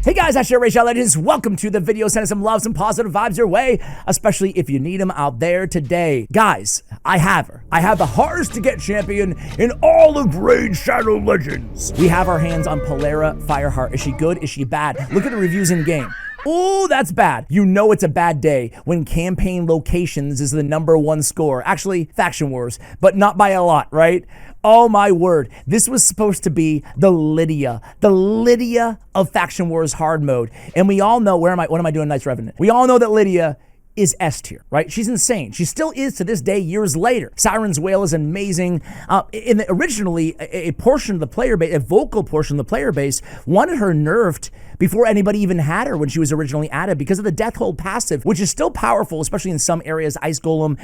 Hey guys, I share Ray Legends. Welcome to the video. Sending some love, some positive vibes your way, especially if you need them out there today. Guys, I have her. I have the hardest to get champion in all of Raid Shadow Legends. We have our hands on Polara Fireheart. Is she good? Is she bad? Look at the reviews in game. Oh, that's bad. You know it's a bad day when campaign locations is the #1 score. Actually, Faction Wars, but not by a lot, right? Oh my word. This was supposed to be the Lydia of Faction Wars hard mode. And we all know, what am I doing, Knights Revenant? We all know that Lydia is S tier, right? She's insane. She still is to this day, years later. Siren's Wail is amazing. Originally, a portion of the player base, a vocal portion of the player base, wanted her nerfed before anybody even had her when she was originally added because of the Death Hold passive, which is still powerful, especially in some areas, Ice Golem,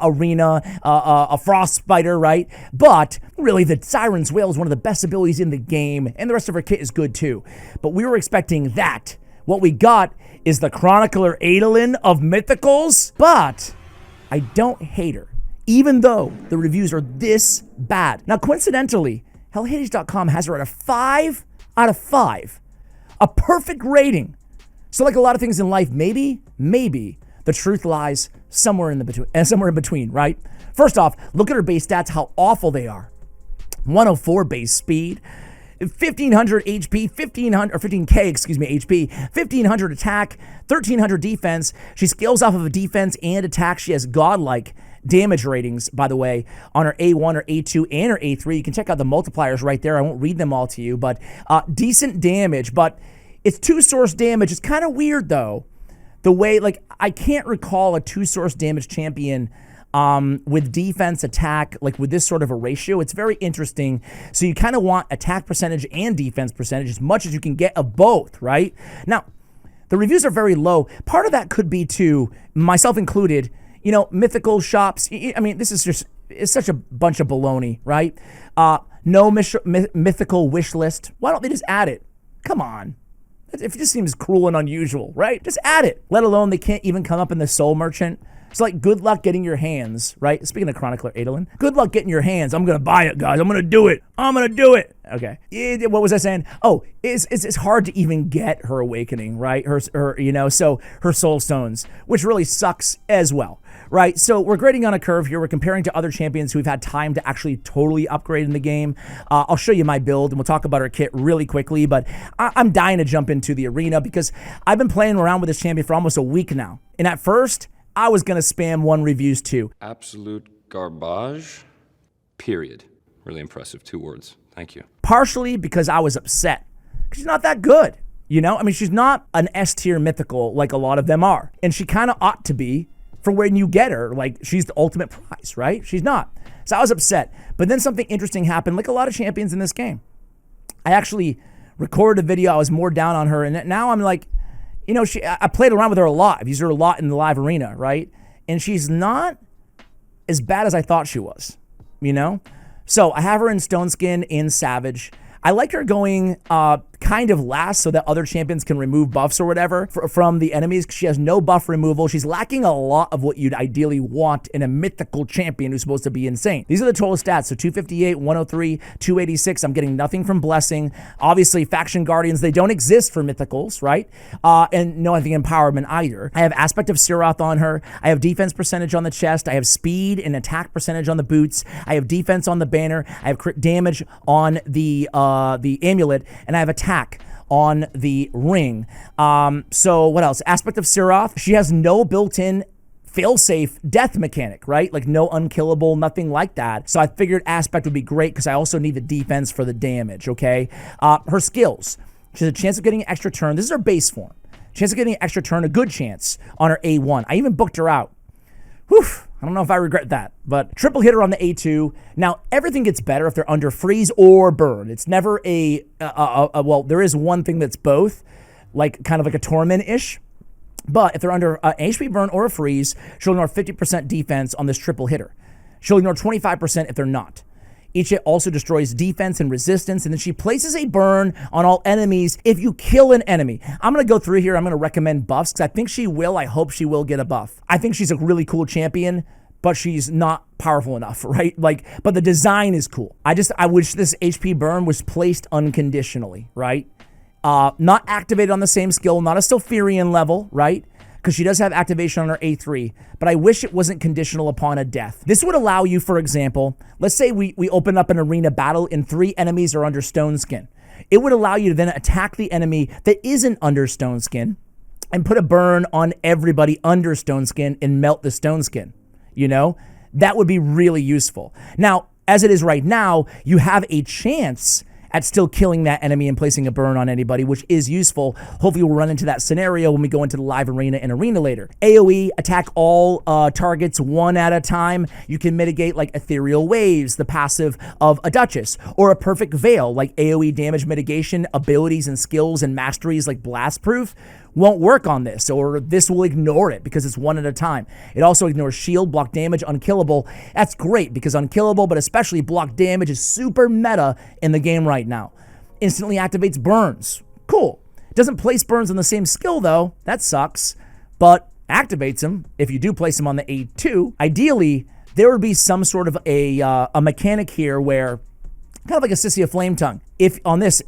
Arena, a Frost Spider, right? But really, the Siren's Wail is one of the best abilities in the game, and the rest of her kit is good too. But we were expecting that. What we got is the Chronicler Adolin of Mythicals, but I don't hate her, even though the reviews are this bad. Now, coincidentally, HellHades.com has her at a 5 out of 5, a perfect rating. So like a lot of things in life, maybe the truth lies somewhere in between, right? First off, look at her base stats, how awful they are. 104 base speed, 1500 HP, 15k, HP, 1500 attack, 1300 defense. She scales off of a defense and attack. She has godlike damage ratings, by the way, on her A1 or A2 and her A3. You can check out the multipliers right there. I won't read them all to you, but decent damage. But it's 2-source damage. It's kind of weird, though, the way, like, I can't recall a 2-source damage champion with defense attack, like with this sort of a ratio. It's very interesting. So you kind of want attack percentage and defense percentage as much as you can get of both, right? Now, the reviews are very low. Part of that could be too, myself included, you know, mythical shops. I mean, this is just, it's such a bunch of baloney, right? No mythical wish list. Why don't they just add it? Come on. It just seems cruel and unusual, right? Just add it. Let alone they can't even come up in the Soul Merchant. It's like, good luck getting your hands, right? Speaking of Chronicler Adolin, good luck getting your hands. I'm going to buy it, guys. I'm going to do it. I'm going to do it. Okay. What was I saying? Oh, it's hard to even get her awakening, right? Her, you know, so her soul stones, which really sucks as well, right? So we're grading on a curve here. We're comparing to other champions who've had time to actually totally upgrade in the game. I'll show you my build and we'll talk about her kit really quickly, but I'm dying to jump into the arena because I've been playing around with this champion for almost a week now. And at first, I was going to spam 1 reviews too. Absolute garbage, period. Really impressive, 2 words. Thank you. Partially because I was upset. She's not that good, you know? I mean, she's not an S-tier mythical like a lot of them are. And she kind of ought to be for when you get her. Like, she's the ultimate prize, right? She's not. So I was upset. But then something interesting happened, like a lot of champions in this game. I actually recorded a video. I was more down on her. And now I'm like, you know, I played around with her a lot. I've used her a lot in the live arena, right? And she's not as bad as I thought she was, you know? So I have her in Stone Skin, in Savage. I like her going kind of last so that other champions can remove buffs or whatever from the enemies. She has no buff removal. She's lacking a lot of what you'd ideally want in a mythical champion who's supposed to be insane. These are the total stats. So 258, 103, 286. I'm getting nothing from Blessing. Obviously, Faction Guardians, they don't exist for mythicals, right? And no, I think Empowerment either. I have Aspect of Siroth on her. I have defense percentage on the chest. I have speed and attack percentage on the boots. I have defense on the banner. I have crit damage on the amulet, and I have attack on the ring. So what else? Aspect of Siroth. She has no built-in fail-safe death mechanic, right? Like no unkillable, nothing like that. So I figured Aspect would be great because I also need the defense for the damage, okay? Her skills. She has a chance of getting an extra turn. This is her base form. Chance of getting an extra turn, a good chance on her A1. I even booked her out. Whew. I don't know if I regret that, but triple hitter on the A2. Now, everything gets better if they're under freeze or burn. It's never well, there is one thing that's both, like kind of like a torment-ish. But if they're under an HP burn or a freeze, she'll ignore 50% defense on this triple hitter. She'll ignore 25% if they're not. Each hit also destroys defense and resistance, and then she places a burn on all enemies if you kill an enemy. I'm going to go through here. I'm going to recommend buffs because I think she will. I hope she will get a buff. I think she's a really cool champion, but she's not powerful enough, right? Like, but the design is cool. I wish this HP burn was placed unconditionally, right? Not activated on the same skill, not a Sylphirian level, right? Because she does have activation on her A3, but I wish it wasn't conditional upon a death. This would allow you, for example, let's say we open up an arena battle and 3 enemies are under Stone Skin. It would allow you to then attack the enemy that isn't under Stone Skin and put a burn on everybody under Stone Skin and melt the Stone Skin, you know? That would be really useful. Now, as it is right now, you have a chance at still killing that enemy and placing a burn on anybody, which is useful. Hopefully we'll run into that scenario when we go into the live arena and arena later. AoE, attack all targets one at a time. You can mitigate like Ethereal Waves, the passive of a Duchess, or a Perfect Veil, like AoE damage mitigation, abilities and skills and masteries like Blast Proof won't work on this, or this will ignore it because it's one at a time. It also ignores shield, block damage, unkillable. That's great because unkillable, but especially block damage is super meta in the game right now. Instantly activates burns. Cool. Doesn't place burns on the same skill though. That sucks, but activates them if you do place them on the A2. Ideally, there would be some sort of a mechanic here where kind of like a Sissy of Flame Tongue. If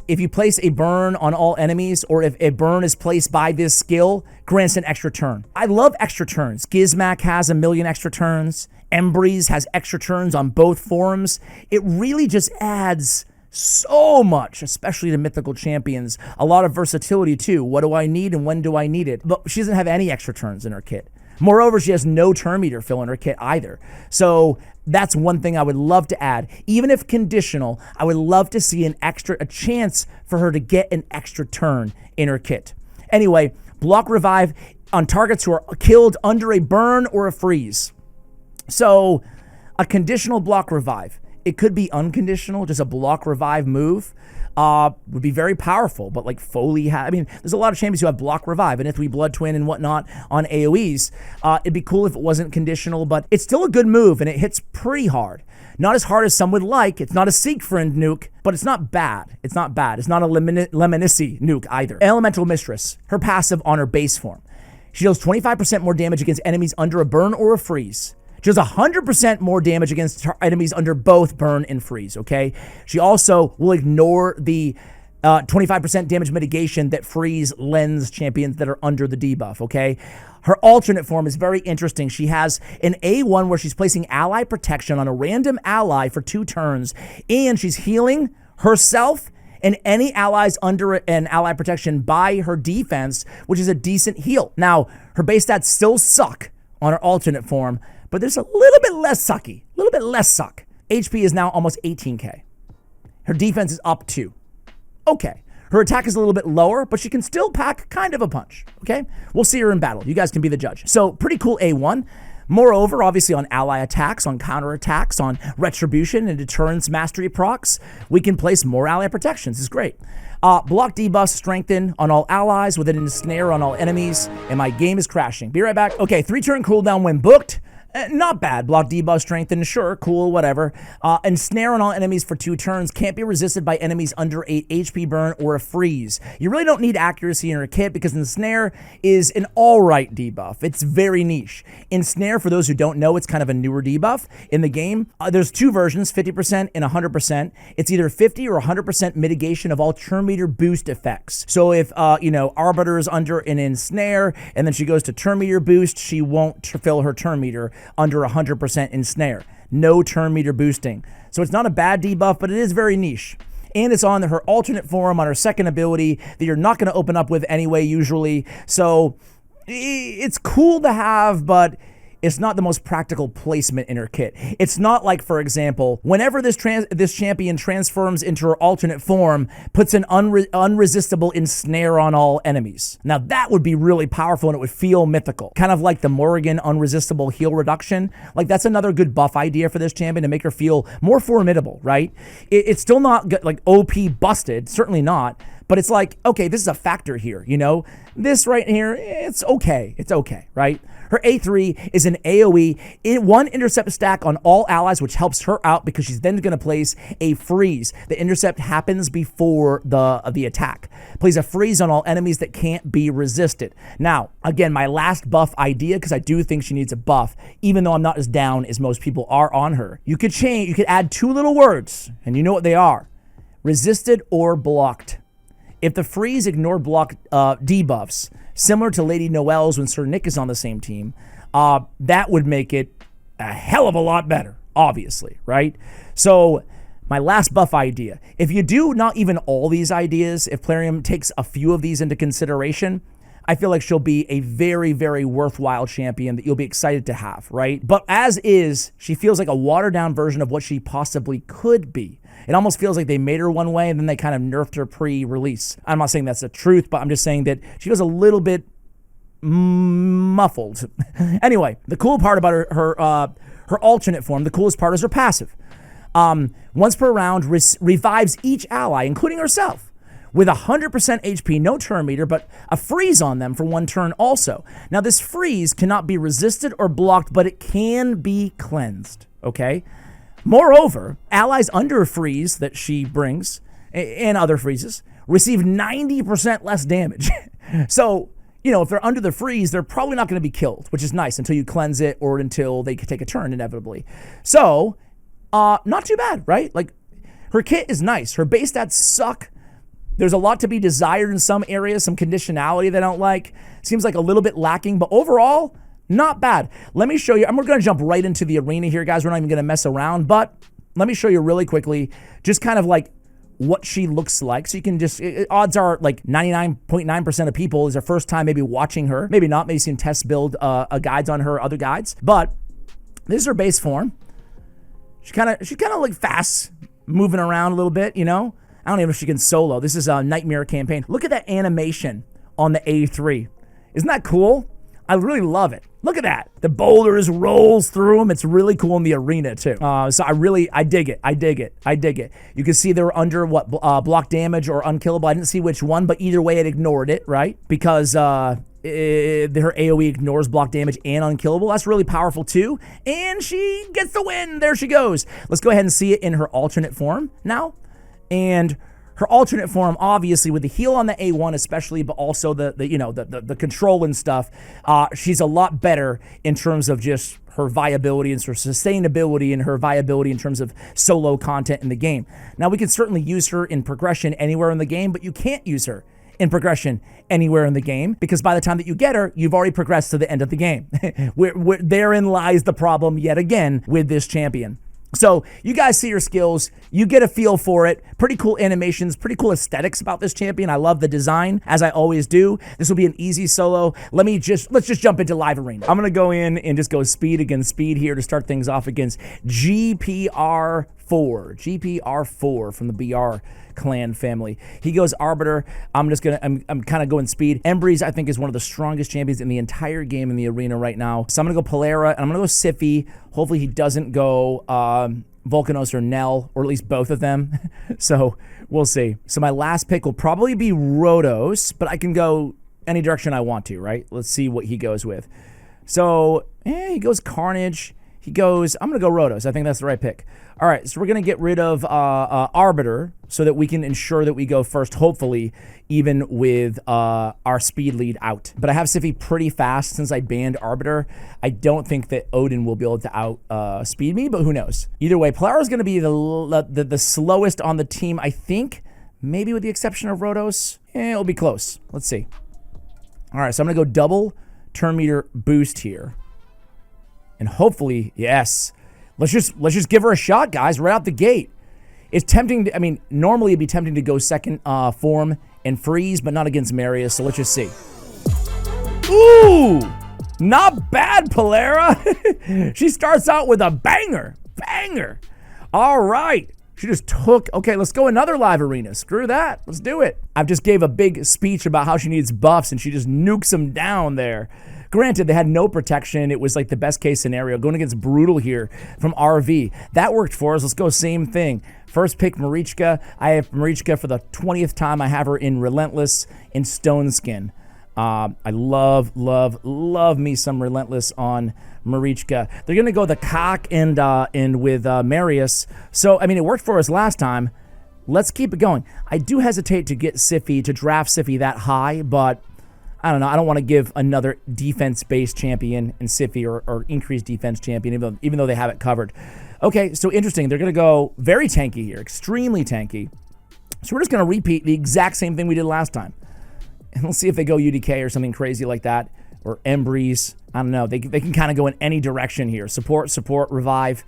you place a burn on all enemies, or if a burn is placed by this skill, grants an extra turn. I love extra turns. Gizmak has 1,000,000 extra turns. Embreeze has extra turns on both forms. It really just adds so much, especially to Mythical Champions. A lot of versatility too. What do I need and when do I need it? But she doesn't have any extra turns in her kit. Moreover, she has no turn meter fill in her kit either. So that's one thing I would love to add. Even if conditional, I would love to see a chance for her to get an extra turn in her kit. Anyway, block revive on targets who are killed under a burn or a freeze. So a conditional block revive. It could be unconditional, just a block revive move. Would be very powerful, but like Foley there's a lot of champions who have block revive, and if we Blood Twin and whatnot on AoEs, it'd be cool if it wasn't conditional, but it's still a good move, and it hits pretty hard. Not as hard as some would like. It's not a Siegfried nuke, but it's not bad. It's not bad. It's not a Lemnisci nuke either. Elemental Mistress, her passive on her base form. She deals 25% more damage against enemies under a burn or a freeze. She does 100% more damage against enemies under both burn and freeze, okay? She also will ignore the 25% damage mitigation that freeze lends champions that are under the debuff, okay? Her alternate form is very interesting. She has an A1 where she's placing ally protection on a random ally for 2 turns, and she's healing herself and any allies under an ally protection by her defense, which is a decent heal. Now, her base stats still suck on her alternate form, but there's a little bit less sucky, a little bit less suck. HP is now almost 18k. Her defense is up 2. Okay. Her attack is a little bit lower, but she can still pack kind of a punch, okay? We'll see her in battle. You guys can be the judge. So pretty cool A1. Moreover, obviously on ally attacks, on counter attacks, on retribution and deterrence mastery procs, we can place more ally protections. It's great. Block debuff strengthen on all allies with an ensnare on all enemies, and my game is crashing. Be right back. Okay, 3-turn cooldown when booked. Not bad. Block debuff strengthen, sure, cool, whatever. Ensnare on all enemies for 2 turns. Can't be resisted by enemies under 8 HP burn or a freeze. You really don't need accuracy in your kit because Ensnare is an alright debuff. It's very niche. Ensnare, for those who don't know, it's kind of a newer debuff in the game. There's 2 versions, 50% and 100%. It's either 50 or 100% mitigation of all turn meter boost effects. So if, Arbiter is under an Ensnare and then she goes to turn meter boost, she won't fill her turn meter under 100% ensnare. No turn meter boosting. So it's not a bad debuff, but it is very niche. And it's on her alternate form on her second ability that you're not going to open up with anyway usually. So it's cool to have, but it's not the most practical placement in her kit. It's not like, for example, whenever this champion transforms into her alternate form, puts an unresistible ensnare on all enemies. Now that would be really powerful and it would feel mythical. Kind of like the Morrigan unresistible heal reduction. Like that's another good buff idea for this champion to make her feel more formidable, right? It's still not like OP busted, certainly not. But it's like, okay, this is a factor here, This right here, it's okay, right? Her A3 is an AoE, 1 intercept stack on all allies, which helps her out because she's then going to place a freeze. The intercept happens before the attack. Plays a freeze on all enemies that can't be resisted. Now, again, my last buff idea, because I do think she needs a buff, even though I'm not as down as most people are on her. You could add 2 little words, and you know what they are. Resisted or blocked. if the freeze ignore block debuffs, similar to Lady Noelle's when Sir Nick is on the same team, that would make it a hell of a lot better, obviously, right? So my last buff idea, if you do not even all these ideas, if Plarium takes a few of these into consideration, I feel like she'll be a very, very worthwhile champion that you'll be excited to have, right? But as is, she feels like a watered-down version of what she possibly could be. It almost feels like they made her one way and then they kind of nerfed her pre-release. I'm not saying that's the truth, but I'm just saying that she feels a little bit muffled. Anyway, the cool part about her alternate form, the coolest part is her passive. Once per round, revives each ally, including herself, with 100% HP, no turn meter, but a freeze on them for 1 turn also. Now, this freeze cannot be resisted or blocked, but it can be cleansed, okay? Moreover, allies under a freeze that she brings, and other freezes, receive 90% less damage. So, you know, if they're under the freeze, they're probably not going to be killed, which is nice until you cleanse it or until they can take a turn, inevitably. So, not too bad, right? Like, her kit is nice. Her base stats suck. There's a lot to be desired in some areas, some conditionality they don't like. Seems like a little bit lacking, but overall, not bad. Let me show you. We're going to jump right into the arena here, guys. We're not even going to mess around, but let me show you really quickly just kind of like what she looks like. So you can just, odds are like 99.9% of people is their first time maybe watching her. Maybe not, maybe seen test build guides on her, other guides. But this is her base form. She kind of like fast moving around a little bit, you know? I don't even know if she can solo. This is a Nightmare campaign. Look at that animation on the A3. Isn't that cool? I really love it. Look at that. The boulders rolls through them. It's really cool in the arena too. So I dig it. I dig it. You can see they're under what, block damage or unkillable. I didn't see which one, but either way it ignored it, right? Because her AoE ignores block damage and unkillable. That's really powerful too. And she gets the win. There she goes. Let's go ahead and see it in her alternate form now. And her alternate form, obviously, with the heal on the A1 especially, but also the control and stuff, she's a lot better in terms of just her viability and her sustainability and her viability in terms of solo content in the game. Now, we can certainly use her in progression anywhere in the game, but you can't use her in progression anywhere in the game because by the time that you get her, you've already progressed to the end of the game. Therein lies the problem yet again with this champion. So you guys see her skills, you get a feel for it. Pretty cool animations, pretty cool aesthetics about this champion. I love the design, as I always do. This will be an easy solo. Let's just jump into live arena. I'm gonna go in and just go speed against speed here to start things off against GPR4 from the BR clan family. He goes Arbiter. I'm kind of going speed. Embreeze, I think, is one of the strongest champions in the entire game in the arena right now. So I'm gonna go Polara, and I'm gonna go Siphi. Hopefully he doesn't go Volcanos or Nell, or at least both of them. So we'll see. So my last pick will probably be Rotos, but I can go any direction I want to, right? Let's see what he goes with. So he goes Carnage. He goes, I'm going to go Rotos. I think that's the right pick. All right, so we're going to get rid of Arbiter so that we can ensure that we go first, hopefully, even with our speed lead out. But I have Siphi pretty fast since I banned Arbiter. I don't think that Odin will be able to out-speed me, but who knows? Either way, Polara's going to be the slowest on the team, I think, maybe with the exception of Rotos. It'll be close. Let's see. All right, so I'm going to go double turn meter boost here. And hopefully, yes, let's just give her a shot, guys, right out the gate. It's tempting to, I mean, normally it'd be tempting to go second form and freeze, but not against Marius, so let's just see. Ooh, not bad, Polara. She starts out with a banger. All right. She just took, okay, let's go another live arena. Screw that, let's do it. I've just gave a big speech about how she needs buffs, and she just nukes them down there. Granted, they had no protection. It was like the best case scenario. Going against Brutal here from RV. That worked for us. Let's go same thing. First pick, Marichka. I have Marichka for the 20th time. I have her in Relentless and Stone Skin. I love me some Relentless on Marichka. They're going to go the cock and with Marius. So, I mean, it worked for us last time. Let's keep it going. I do hesitate to get Siphi, to draft Siphi that high, but I don't know. I don't want to give another defense-based champion in Siphi or increased defense champion, even though they have it covered. Okay, so interesting. They're going to go very tanky here, extremely tanky. So we're just going to repeat the exact same thing we did last time. And we'll see if they go UDK or something crazy like that. Or Embreeze. I don't know. They can kind of go in any direction here. Support, revive,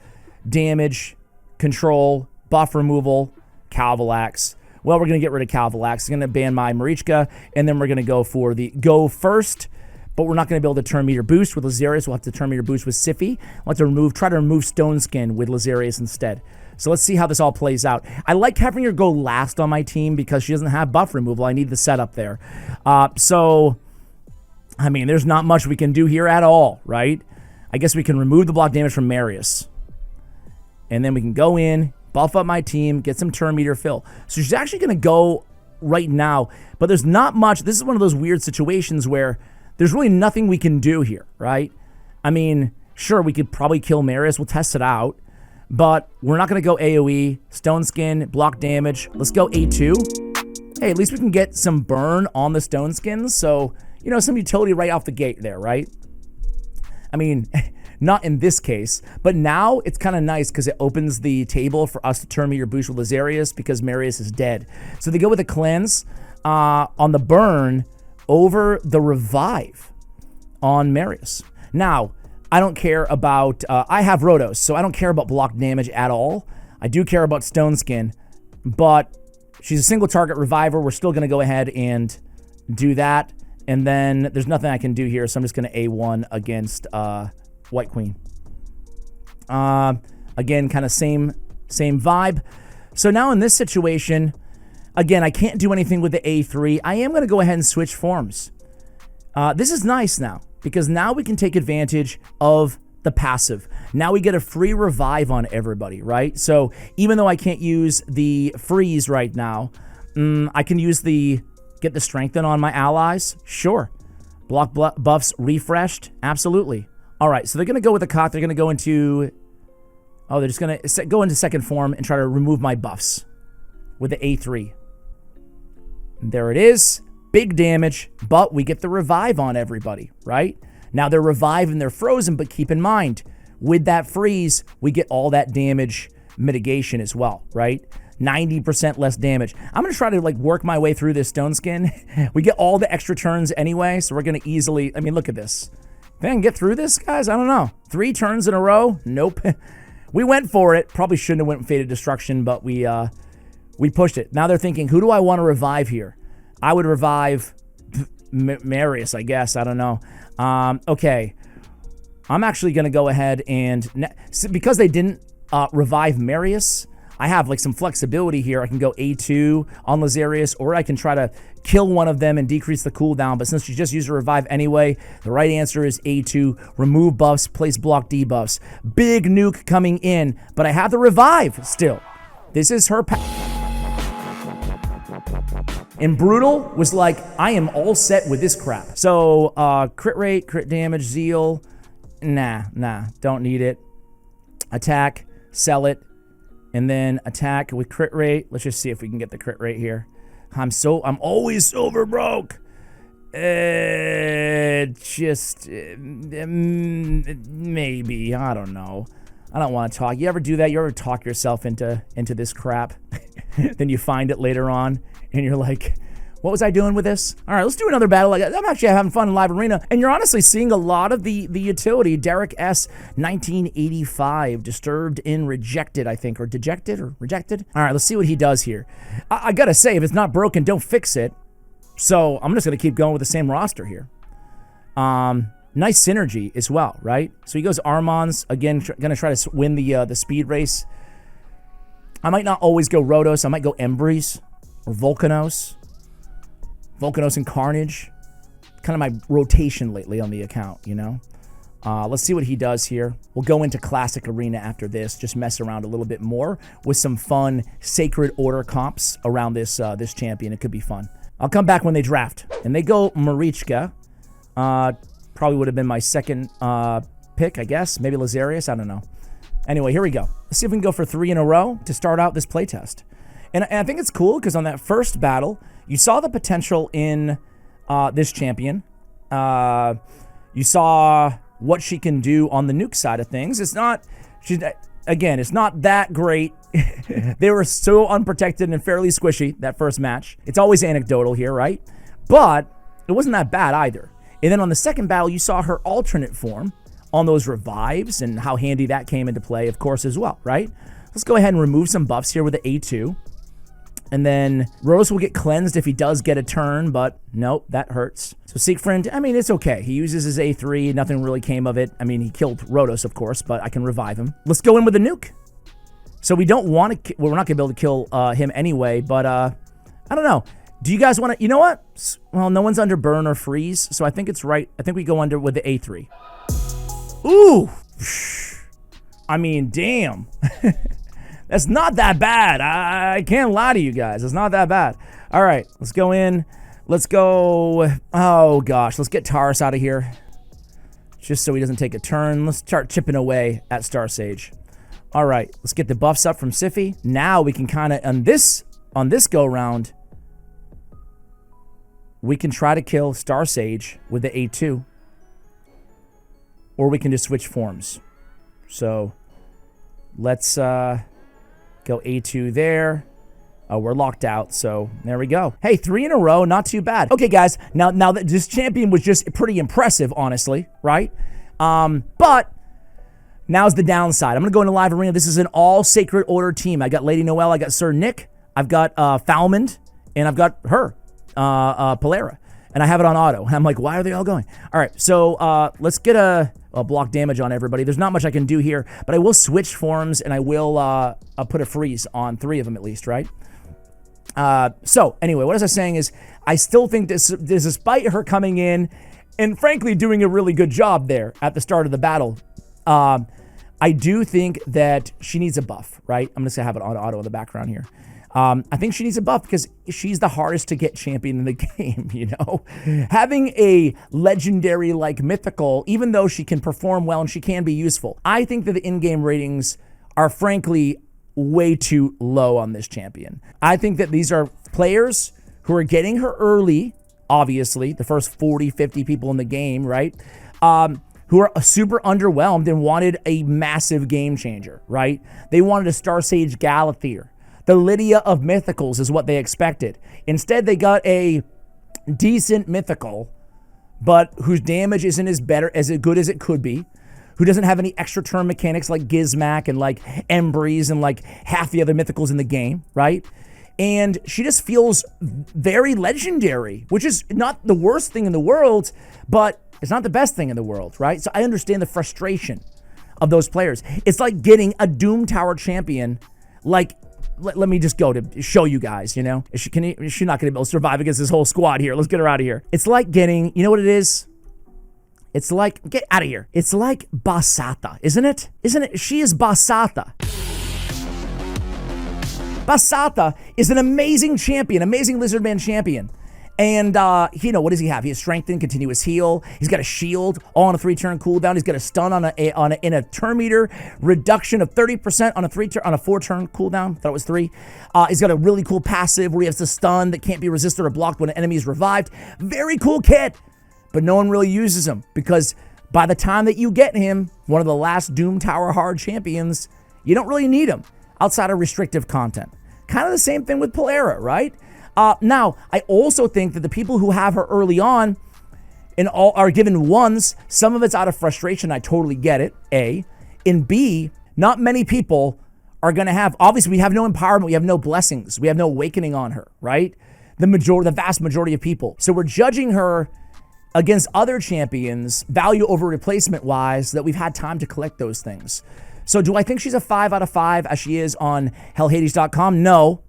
damage, control, buff removal, Calvalax. Well, we're going to get rid of Calvalax. It's going to ban my Marichka. And then we're going to go for the go first. But we're not going to be able to turn meter boost with Lazarius. We'll have to turn meter boost with Siffy. We'll have to try to remove Stone Skin with Lazarius instead. So let's see how this all plays out. I like having her go last on my team because she doesn't have buff removal. I need the setup there. So, I mean, there's not much we can do here at all, right? I guess we can remove the block damage from Marius. And then we can go in, buff up my team, get some turn meter fill. So she's actually going to go right now. But there's not much. This is one of those weird situations where there's really nothing we can do here, right? I mean, sure, we could probably kill Marius. We'll test it out. But we're not going to go AoE, Stone Skin, block damage. Let's go A2. Hey, at least we can get some burn on the Stone Skins. So, you know, some utility right off the gate there, right? I mean, not in this case. But now it's kind of nice because it opens the table for us to turn meter boost with Lazarius because Marius is dead. So they go with the cleanse on the burn over the revive on Marius. Now, I don't care about, I have Rotos, so I don't care about block damage at all. I do care about Stone Skin, but she's a single target reviver. We're still going to go ahead and do that. And then there's nothing I can do here, so I'm just going to A1 against White Queen. Again, kind of same vibe. So now in this situation, again, I can't do anything with the A3. I am going to go ahead and switch forms. This is nice now, because now we can take advantage of the passive. Now we get a free revive on everybody, right? So even though I can't use the freeze right now, I can use get the strengthen on my allies. Sure. Block buffs refreshed. Absolutely. All right, so they're going to go with the cock. They're going to go into, they're just going to go into second form and try to remove my buffs with the A3. There it is. Big damage, but we get the revive on everybody, right? Now they're revived and they're frozen, but keep in mind, with that freeze, we get all that damage mitigation as well, right? 90% less damage. I'm going to try to work my way through this Stone Skin. We get all the extra turns anyway, so we're going to easily, I mean, look at this. If I can get through this, guys, I don't know. 3 turns in a row? Nope. We went for it. Probably shouldn't have went with Fated Destruction, but we pushed it. Now they're thinking, who do I want to revive here? I would revive Marius, I guess. I don't know. Okay. I'm actually going to go ahead and, because they didn't revive Marius, I have some flexibility here. I can go A2 on Lazarius, or I can try to kill one of them and decrease the cooldown. But since she just used a revive anyway, the right answer is A2. Remove buffs, place block debuffs. Big nuke coming in, but I have the revive still. This is her And Brutal was like, I am all set with this crap. So, crit rate, crit damage, zeal. Nah, don't need it. Attack, sell it, and then attack with crit rate. Let's just see if we can get the crit rate here. I'm always silver broke. Maybe, I don't know. I don't want to talk. You ever do that? You ever talk yourself into this crap? Then you find it later on, and you're like, what was I doing with this? All right, let's do another battle. I'm actually having fun in Live Arena, and you're honestly seeing a lot of the utility. Derek S. 1985, Disturbed in Rejected, I think, or Dejected or Rejected. All right, let's see what he does here. I gotta say, if it's not broken, don't fix it. So I'm just gonna keep going with the same roster here. Nice synergy as well, right? So he goes Armons, again, gonna try to win the speed race. I might not always go Rotos. I might go Embreeze or Volcanos. Volcanos and Carnage. Kind of my rotation lately on the account, you know? Let's see what he does here. We'll go into Classic Arena after this. Just mess around a little bit more with some fun Sacred Order comps around this champion. It could be fun. I'll come back when they draft. And they go Marichka. Probably would have been my second pick, I guess. Maybe Lazarius. I don't know. Anyway, here we go. Let's see if we can go for 3 in a row to start out this playtest. And I think it's cool because on that first battle, you saw the potential in this champion. You saw what she can do on the nuke side of things. It's not, again, it's not that great. They were so unprotected and fairly squishy, that first match. It's always anecdotal here, right? But it wasn't that bad either. And then on the second battle, you saw her alternate form on those revives and how handy that came into play, of course, as well, right? Let's go ahead and remove some buffs here with the A2. And then Rose will get cleansed if he does get a turn, but nope, that hurts. So Siegfried, I mean, it's okay. He uses his A3, nothing really came of it. I mean, he killed Rhodos, of course, but I can revive him. Let's go in with the nuke. So we don't want to, well, we're not going to be able to kill him anyway, but I don't know. Do you guys want to, you know what? Well, no one's under burn or freeze, so I think it's right. I think we go under with the A3. Ooh. I mean, damn. That's not that bad. I can't lie to you guys. It's not that bad. All right, let's go in. Let's go. Oh, gosh. Let's get Taurus out of here. Just so he doesn't take a turn. Let's start chipping away at Star Sage. All right, let's get the buffs up from Siphi. Now we can kind of, on this go-round, we can try to kill Star Sage with the A2. Or we can just switch forms. So let's go A2 there. Oh, we're locked out, so there we go. Hey, 3 in a row, not too bad. Okay, guys, now that this champion was just pretty impressive, honestly, right? But now's the downside. I'm going to go into live arena. This is an all Sacred Order team. I got Lady Noelle, I got Sir Nick, I've got Falmond, and I've got her, Polara. And I have it on auto. And I'm like, why are they all going? All right, so let's get a block damage on everybody. There's not much I can do here, but I will switch forms, and I will put a freeze on 3 of them at least, right? So anyway, what I was saying is, I still think this, despite her coming in and frankly doing a really good job there at the start of the battle, I do think that she needs a buff, right? I'm just gonna have it on auto in the background here. I think she needs a buff because she's the hardest to get champion in the game, you know? Having a legendary like Mythical, even though she can perform well and she can be useful, I think that the in-game ratings are frankly way too low on this champion. I think that these are players who are getting her early, obviously, the first 40, 50 people in the game, right? Who are super underwhelmed and wanted a massive game changer, right? They wanted a Star Sage Galathier. The Lydia of Mythicals is what they expected. Instead, they got a decent Mythical, but whose damage isn't as good as it could be, who doesn't have any extra turn mechanics like Gizmac and like Embreeze and like half the other Mythicals in the game, right? And she just feels very legendary, which is not the worst thing in the world, but it's not the best thing in the world, right? So I understand the frustration of those players. It's like getting a Doom Tower champion like... Let me just go to show you guys, you know? She's not going to be able to survive against this whole squad here. Let's get her out of here. It's like getting, you know what it is? It's like, get out of here. It's like Basata, isn't it? Isn't it? She is Basata. Basata is an amazing champion, amazing Lizardman champion. And, you know, what does he have? He has Strengthen, Continuous Heal. He's got a Shield, all on a 3-turn cooldown. He's got a Stun in a turn meter, reduction of 30% on a 4-turn cooldown. Thought it was 3. He's got a really cool passive where he has the Stun that can't be resisted or blocked when an enemy is revived. Very cool kit, but no one really uses him because by the time that you get him, one of the last Doom Tower hard champions, you don't really need him outside of restrictive content. Kind of the same thing with Polara, right? Now, I also think that the people who have her early on and all are given ones, some of it's out of frustration. I totally get it, A. And B, not many people are going to have, obviously we have no empowerment, we have no blessings, we have no awakening on her, right? The vast majority of people. So we're judging her against other champions, value over replacement wise, that we've had time to collect those things. So do I think she's a 5 out of 5 as she is on hellhades.com? No.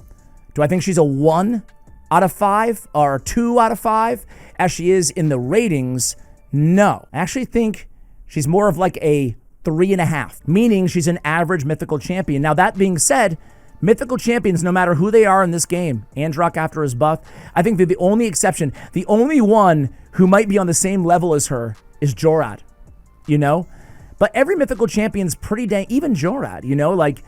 Do I think she's a 1 out of 5 or 2 out of 5 as she is in the ratings? No. I actually think she's more of like a 3.5, meaning she's an average Mythical Champion. Now, that being said, Mythical Champions, no matter who they are in this game, Androck after his buff, I think they're the only exception. The only one who might be on the same level as her is Jorad, you know? But every Mythical Champion's pretty dang, even Jorad, you know? Like,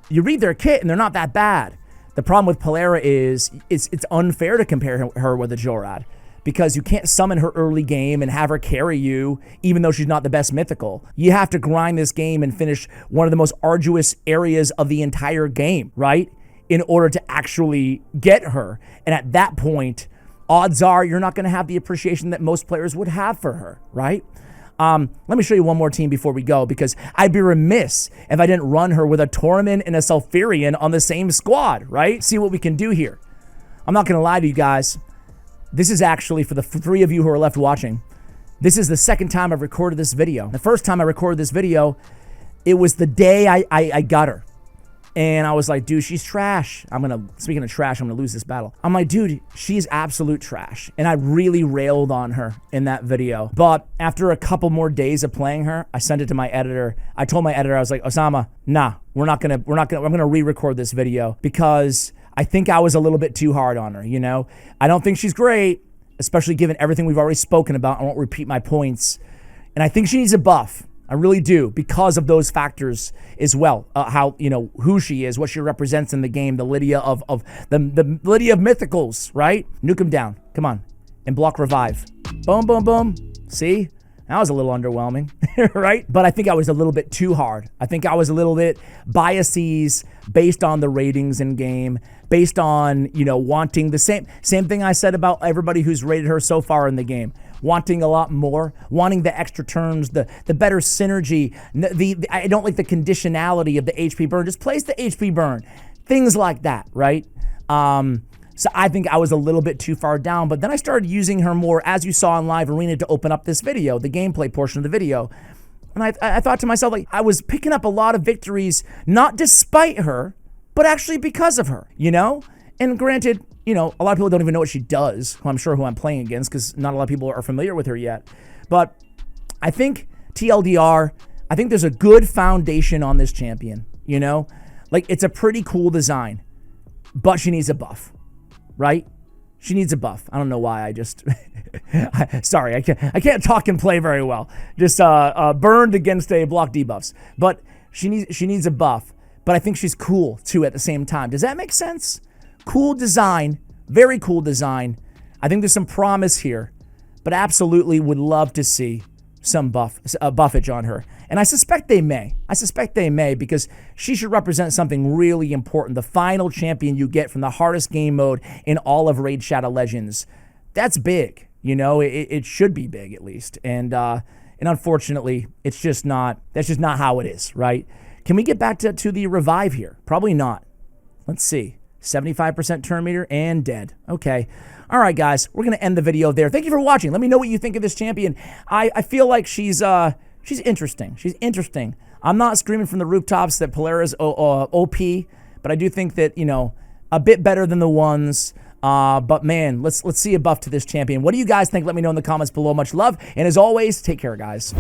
you read their kit and they're not that bad. The problem with Polara is it's unfair to compare her with a Jorad because you can't summon her early game and have her carry you, even though she's not the best mythical. You have to grind this game and finish one of the most arduous areas of the entire game, right? In order to actually get her. And at that point, odds are you're not going to have the appreciation that most players would have for her, right? Let me show you one more team before we go, because I'd be remiss if I didn't run her with a Torment and a Sulfurion on the same squad, right? See what we can do here. I'm not going to lie to you guys. This is actually, for the 3 of you who are left watching, this is the second time I've recorded this video. The first time I recorded this video, it was the day I got her. And I was like, dude, she's trash. Speaking of trash, I'm gonna lose this battle. I'm like, dude, she's absolute trash. And I really railed on her in that video. But after a couple more days of playing her, I sent it to my editor. I told my editor, I was like, Osama, nah, I'm gonna re-record this video because I think I was a little bit too hard on her, you know? I don't think she's great, especially given everything we've already spoken about. I won't repeat my points. And I think she needs a buff. I really do, because of those factors as well. How, you know, who she is, what she represents in the game, the Lydia of the Lydia of Mythicals, right? Nuke him down. Come on. And block revive. Boom, boom, boom. See? That was a little underwhelming, right? But I think I was a little bit too hard. I think I was a little bit biases based on the ratings in game, based on, you know, wanting the same thing I said about everybody who's rated her so far in the game. Wanting a lot more, wanting the extra turns, the better synergy. I don't like the conditionality of the HP burn. Just place the HP burn. Things like that, right? So I think I was a little bit too far down, but then I started using her more, as you saw in Live Arena, to open up this video, the gameplay portion of the video. And I thought to myself, like, I was picking up a lot of victories, not despite her, but actually because of her, you know? And granted, you know, a lot of people don't even know what she does, who I'm sure who I'm playing against, because not a lot of people are familiar with her yet. But I think, TLDR, I think there's a good foundation on this champion, you know? Like, it's a pretty cool design, but she needs a buff, right? She needs a buff. I don't know why. I just, sorry, I can't talk and play very well. Just burned against a block debuffs. But she needs a buff. But I think she's cool too at the same time. Does that make sense? Cool design, very cool design. I think there's some promise here, but absolutely would love to see some buffage on her. And I suspect they may. I suspect they may, because she should represent something really important. The final champion you get from the hardest game mode in all of Raid Shadow Legends. That's big, you know. It should be big at least. And unfortunately, it's just not. That's just not how it is, right? Can we get back to the revive here? Probably not. Let's see. 75% turn meter and dead. Okay. All right, guys. We're going to end the video there. Thank you for watching. Let me know what you think of this champion. I feel like she's interesting. She's interesting. I'm not screaming from the rooftops that Polara's OP, but I do think that, you know, a bit better than the ones. But man, let's see a buff to this champion. What do you guys think? Let me know in the comments below. Much love. And as always, take care, guys.